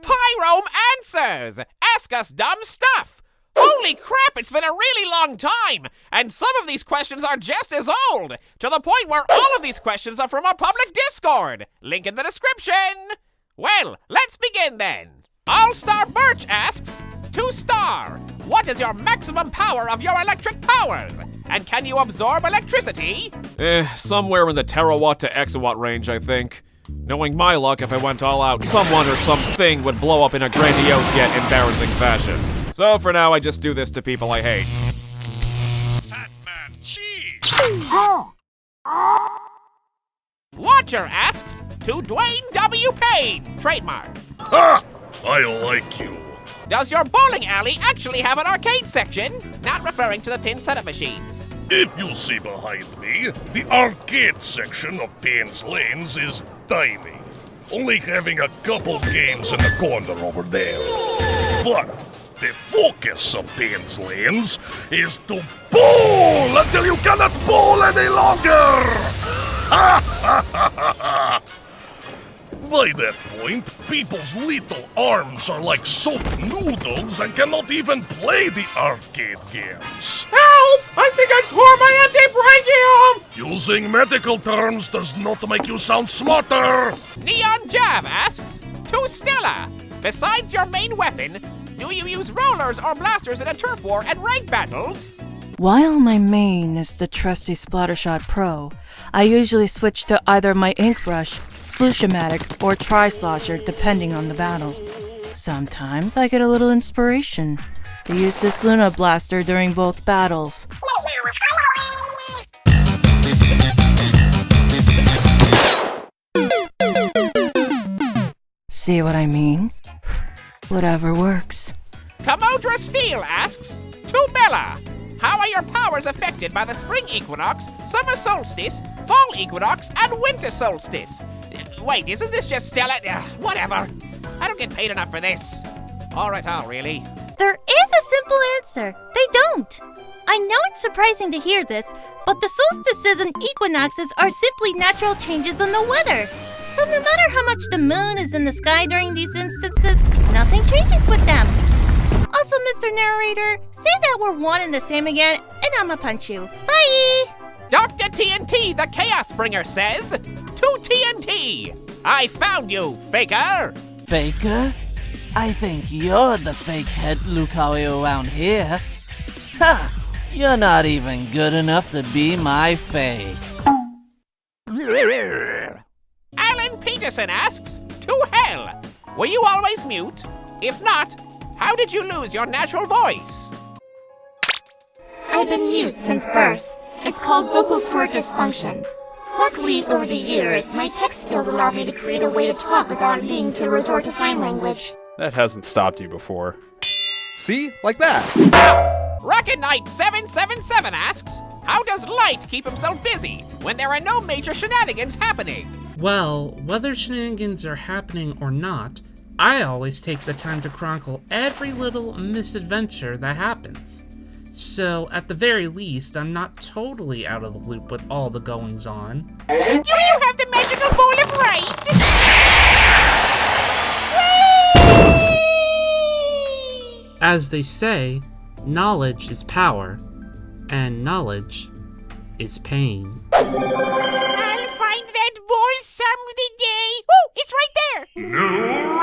Pyrom-Answers! Ask us dumb stuff! Holy crap, it's been a really long time! And some of these questions are just as old! To the point where all of these questions are from our public Discord! Link in the description! Well, let's begin then! All-Star Birch asks, 2-star, what is your maximum power of your electric powers? And can you absorb electricity? Somewhere in the terawatt to exawatt range, I think. Knowing my luck, if I went all out, someone or something would blow up in a grandiose yet embarrassing fashion. So for now, I just do this to people I hate. Fat man cheese! Watcher asks, to Dwayne W. Payne, trademark. Ha! I like you. Does your bowling alley actually have an arcade section? Not referring to the pin setup machines. If you see behind me, the arcade section of Payne's Lanes is tiny. Only having a couple games in the corner over there. But the focus of Payne's Lanes is to bowl until you cannot bowl any longer! Ha ha ha ha ha! By that point, people's little arms are like soap noodles and cannot even play the arcade games. Help! I think I tore my anti-brachium! Using medical terms does not make you sound smarter! Neon Jav asks, to Stella, besides your main weapon, do you use rollers or blasters in a turf war and rank battles? While my main is the trusty Splattershot Pro, I usually switch to either my ink brush, Sploosh-O-Matic, or Tri-Slosher depending on the battle. Sometimes I get a little inspiration to use this Luna Blaster during both battles. See what I mean? Whatever works. Kamodra Steel asks, to Bella, how are your powers affected by the spring equinox, summer solstice, fall equinox, and winter solstice? Wait, isn't this just Stella? Whatever. I don't get paid enough for this. Or at all, really. There is a simple answer. They don't. I know it's surprising to hear this, but the solstices and equinoxes are simply natural changes in the weather. So no matter how much the moon is in the sky during these instances, nothing changes with them. Also, Mr. Narrator, say that we're one and the same again, and I'ma punch you. Bye! Dr. TNT, the Chaos Bringer, says, to TNT, I found you, faker! Faker? I think you're the fake head Lucario around here. Ha! You're not even good enough to be my fake. Alan Peterson asks, to hell, were you always mute? If not, how did you lose your natural voice? I've been mute since birth. It's called vocal cord dysfunction. Luckily, over the years, my tech skills allowed me to create a way to talk without needing to resort to sign language. That hasn't stopped you before. See? Like that. Rocket Knight 777 asks, how does Light keep himself busy when there are no major shenanigans happening? Well, whether shenanigans are happening or not, I always take the time to chronicle every little misadventure that happens. So, at the very least, I'm not totally out of the loop with all the goings-on. Do you have the magical bowl of rice? As they say, knowledge is power, and knowledge is pain. I'll find that bowl someday. Oh, it's right there. New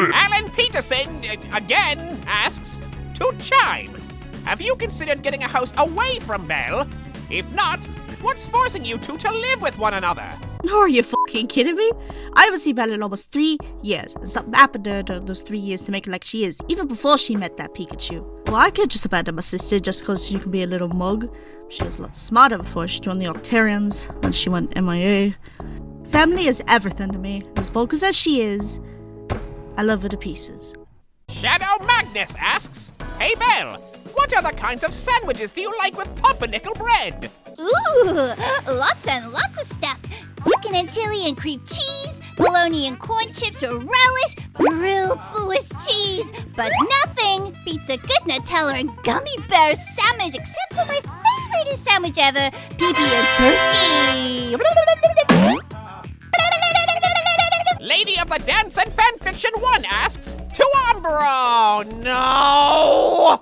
record! Alan Peterson, again, asks, to Chime, have you considered getting a house away from Belle? If not, what's forcing you two to live with one another? Are you fucking kidding me? I haven't seen Belle in almost 3 years, and something happened to her those 3 years to make her like she is, even before she met that Pikachu. Well, I can't just abandon my sister just because she can be a little mug. She was a lot smarter before she joined the Octarians, then she went MIA. Family is everything to me. As bogus as she is, I love her to pieces. Shadow Magnus asks, hey Belle, what other kinds of sandwiches do you like with pumpernickel bread? Ooh, lots and lots of stuff. Chicken and chili and cream cheese, bologna and corn chips or relish, grilled Swiss cheese. But nothing beats a good Nutella and gummy bear sandwich except for my greatest sandwich ever, PB and turkey. Lady of the Dance and Fanfiction 1 asks, to Umbro, no!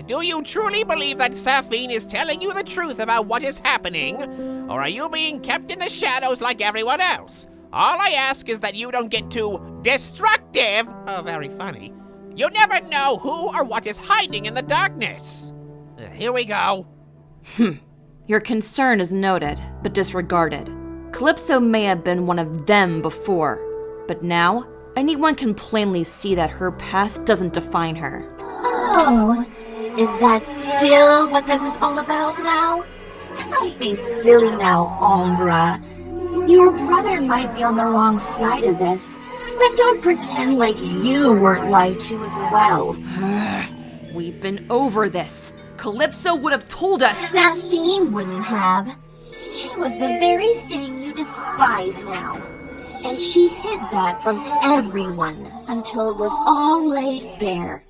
Do you truly believe that Sapphine is telling you the truth about what is happening? Or are you being kept in the shadows like everyone else? All I ask is that you don't get too destructive. Oh, very funny. You never know who or what is hiding in the darkness. Here we go. Your concern is noted, but disregarded. Calypso may have been one of them before, but now, anyone can plainly see that her past doesn't define her. Oh, is that still what this is all about now? Don't be silly now, Umbra. Your brother might be on the wrong side of this, but don't pretend like you weren't lied to as well. We've been over this. Calypso would have told us. Sapphine wouldn't have. She was the very thing you despise now. And she hid that from everyone until it was all laid bare.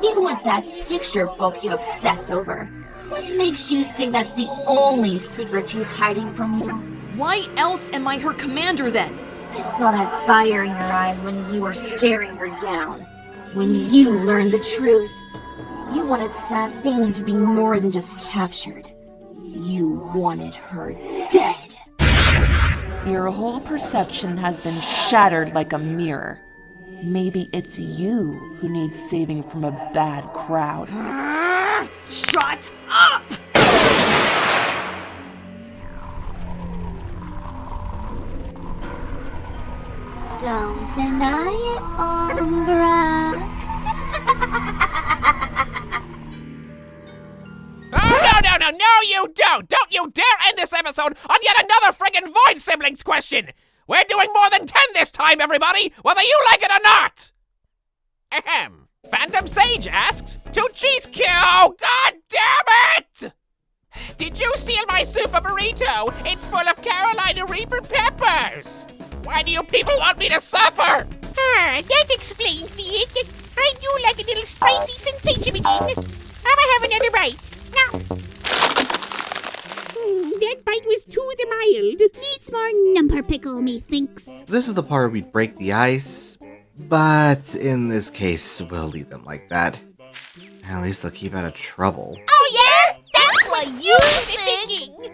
Even with that picture book you obsess over. What makes you think that's the only secret she's hiding from you? Why else am I her commander then? I saw that fire in your eyes when you were staring her down. When you learned the truth, you wanted Sapphine to be more than just captured. You wanted her dead. Your whole perception has been shattered like a mirror. Maybe it's you who needs saving from a bad crowd. Shut up! Don't deny it, Umbra. Oh, no, you don't! Don't you dare end this episode on yet another friggin' Void Siblings question! We're doing more than 10 this time, everybody, whether you like it or not! Ahem. Phantom Sage asks, to Cheese Q! God damn it! Did you steal my super burrito? It's full of Carolina Reaper peppers! Why do you people want me to suffer? That explains it. I do like a little spicy sensation again. I'ma have another bite. Now. That bite was too mild. Needs more number pickle, methinks. This is the part where we break the ice, but in this case, we'll leave them like that. At least they'll keep out of trouble. Oh yeah? That's what you think!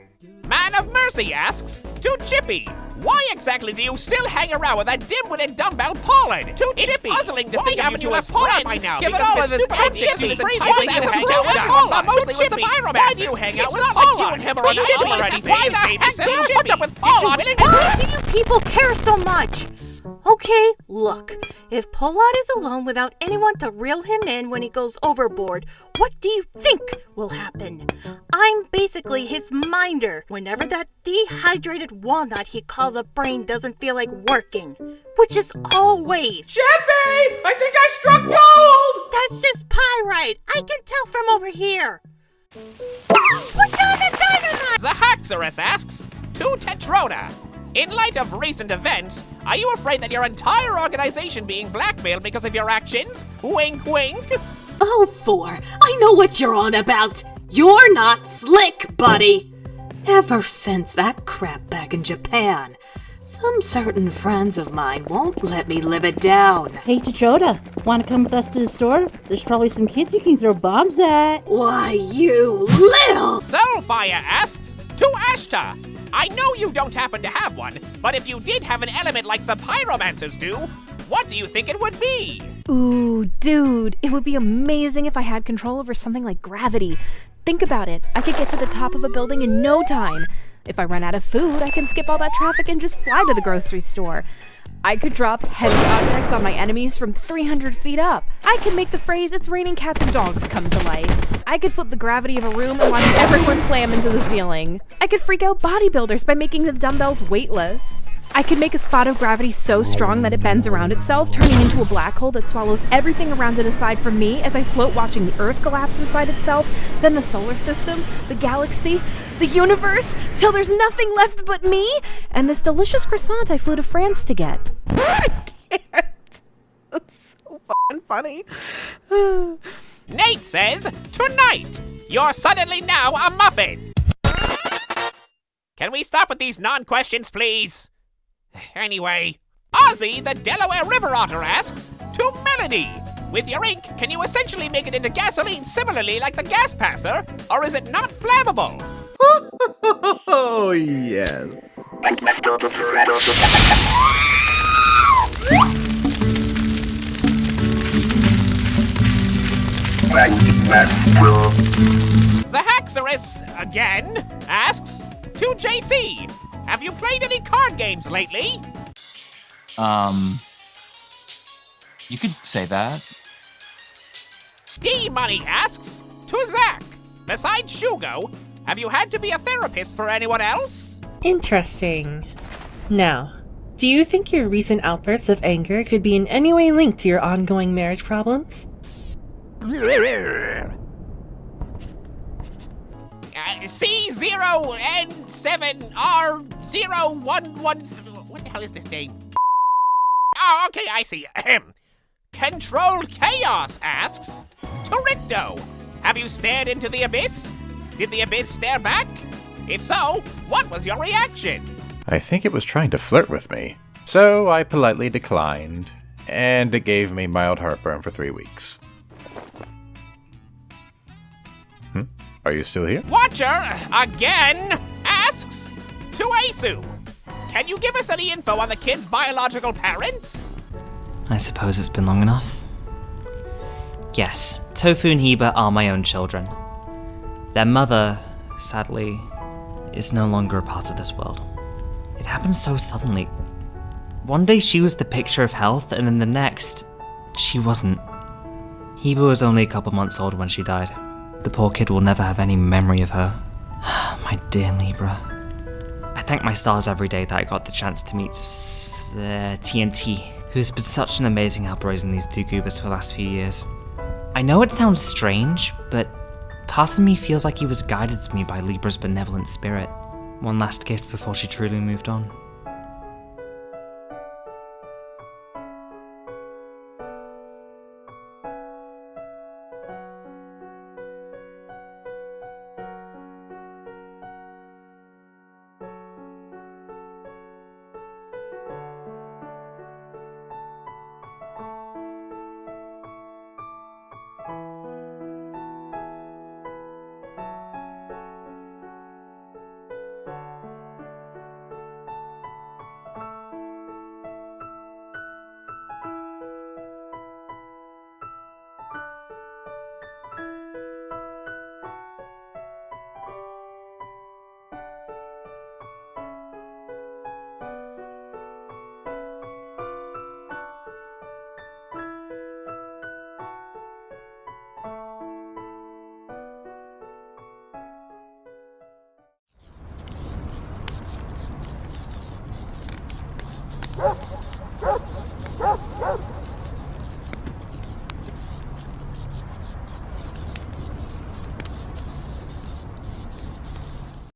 Man of Mercy asks, to Chippy, why exactly do you still hang around with that dim-witted dumbbell Pollard? To Chippy, it's puzzling to think haven't you left Pollard by now? Given all of his antics and his enticing to hang out with Pollard, mostly with the Pyrom-Answers. Why do you hang out with Pollard? You and him are on Chippy or anything. Why the heck do you put up with Pollard? Why do you people care so much? Okay, look, if Pollard is alone without anyone to reel him in when he goes overboard, what do you think will happen? I'm basically his minder whenever that dehydrated walnut he calls a brain doesn't feel like working, which is always. Chippy! I think I struck gold! That's just pyrite. I can tell from over here. What kind of dynamite? Zahaxorus asks, to Tetrona, in light of recent events, are you afraid that your entire organization being blackmailed because of your actions? Wink, wink. Oh, Thor, I know what you're on about. You're not slick, buddy. Ever since that crap back in Japan, some certain friends of mine won't let me live it down. Hey, Tetroda, want to come with us to the store? There's probably some kids you can throw bombs at. Why, you little... Soulfire asks, to Ashta, I know you don't happen to have one, but if you did have an element like the Pyrom-Answers do, what do you think it would be? Ooh, dude, it would be amazing if I had control over something like gravity. Think about it. I could get to the top of a building in no time. If I run out of food, I can skip all that traffic and just fly to the grocery store. I could drop heavy objects on my enemies from 300 feet up. I could make the phrase, "it's raining cats and dogs," come to life. I could flip the gravity of a room and watch everyone slam into the ceiling. I could freak out bodybuilders by making the dumbbells weightless. I could make a spot of gravity so strong that it bends around itself, turning into a black hole that swallows everything around it aside from me as I float watching the Earth collapse inside itself, then the solar system, the galaxy, the universe, till there's nothing left but me, and this delicious croissant I flew to France to get. I can't. That's so fucking funny. Nate says, tonight, You're suddenly now a muffin! Can we stop with these non-questions, please? Anyway, Ozzy the Delaware River Otter asks, to Melody, with your ink, can you essentially make it into gasoline similarly like the gas passer, or is it not flammable? Oh, yes. Zahaxorus, again, asks, to JC, have you played any card games lately? You could say that. D-Money asks, to Zach, besides Shugo, have you had to be a therapist for anyone else? Interesting. Now, do you think your recent outbursts of anger could be in any way linked to your ongoing marriage problems? C0N7R011... What the hell is this name? Oh, okay, I see. Controlled Chaos asks, to Ricto, have you stared into the abyss? Did the abyss stare back? If so, what was your reaction? I think it was trying to flirt with me, so I politely declined, and it gave me mild heartburn for 3 weeks. Are you still here? Watcher, again, asks, to Asu, can you give us any info on the kid's biological parents? I suppose it's been long enough. Yes, Tofu and Heba are my own children. Their mother, sadly, is no longer a part of this world. It happened so suddenly. One day she was the picture of health, and then the next, she wasn't. Heba was only a couple months old when she died. The poor kid will never have any memory of her. My dear Libra. I thank my stars every day that I got the chance to meet TNT, who has been such an amazing help raising these two goobers for the last few years. I know it sounds strange, but part of me feels like he was guided to me by Libra's benevolent spirit. One last gift before she truly moved on.